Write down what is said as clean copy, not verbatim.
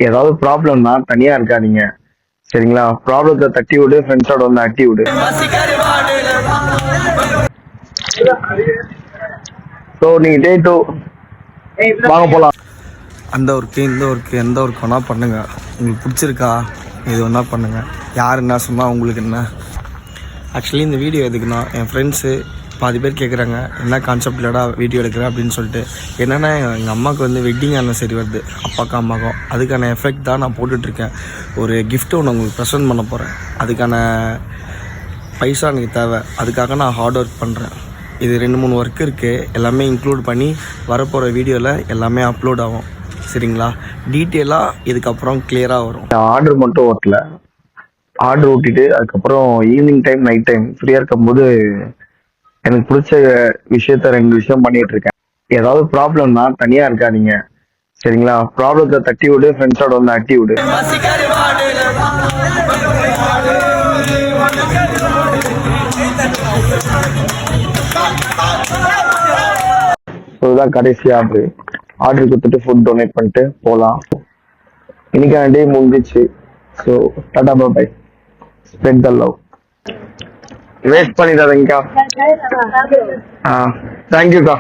ஏதாவது ப்ராப்ளம்னா தனியா இருக்காதீங்க. சரிங்களா? ப்ராப்ளத்தை தட்டி விடு, ஃப்ரெண்ட்ஸோட வந்து அட்டி விடு. ஸோ நீங்க டே 2 வாங்க போலாம். அந்த ஒர்க்கு இந்த ஒர்க்கு எந்த ஒர்க் வேணால் பண்ணுங்கள். உங்களுக்கு பிடிச்சிருக்கா இது வேணா பண்ணுங்கள். யார் என்ன சொன்னால் உங்களுக்கு என்ன. ஆக்சுவலி இந்த வீடியோ எதுக்குன்னா என் ஃப்ரெண்ட்ஸு பாதி பேர் கேட்குறாங்க என்ன கான்செப்ட்லடா வீடியோ எடுக்கிறேன் அப்படின்னு சொல்லிட்டு. என்னென்னா எங்கள் அம்மாவுக்கு வந்து வெட்டிங் ஆனிவர்சரி வருது, அப்பாவுக்கும் அம்மாவுக்கும். அதுக்கான எஃபெக்ட் தான் நான் போட்டுட்ருக்கேன். ஒரு கிஃப்ட்டு ஒன்று உங்களுக்கு ப்ரெசென்ட் பண்ண போகிறேன். அதுக்கான பைசா எனக்கு தேவை. அதுக்காக நான் ஹார்ட் ஒர்க் பண்ணுறேன். இது 2-3 ஒர்க் இருக்குது. எல்லாமே இன்க்ளூட் பண்ணி வரப்போகிற வீடியோவில் எல்லாமே அப்லோட் ஆகும். சரிங்களா? டீட்டெயிலாக இதுக்கப்புறம் கிளியராக வரும். ஆர்டர் மட்டும் ஓட்டல, ஆர்டர் ஓட்டிட்டு அதுக்கப்புறம் ஈவினிங் டைம் நைட் டைம் ஃப்ரீயாக இருக்கும்போது எனக்கு பிடிச்ச விஷயத்த 2 விஷயம் பண்ணிட்டு இருக்கேன். ஏதாவது ப்ராப்ளம்னா தனியா இருக்காதீங்க. சரிங்களா? ப்ராப்ளத்தை தட்டி விடு, ஃப்ரெண்ட்ஸோட வந்து அட்டி விடு. இதுதான் கடைசி ஆர்டர் கொடுத்துட்டு ஃபுட் டொனேட் பண்ணிட்டு போகலாம். இன்னைக்கான டே முடிஞ்சிச்சு. So tata bye, spread the love. Waste பண்ணிடாதீங்கக்கா. தேங்க்யூக்கா.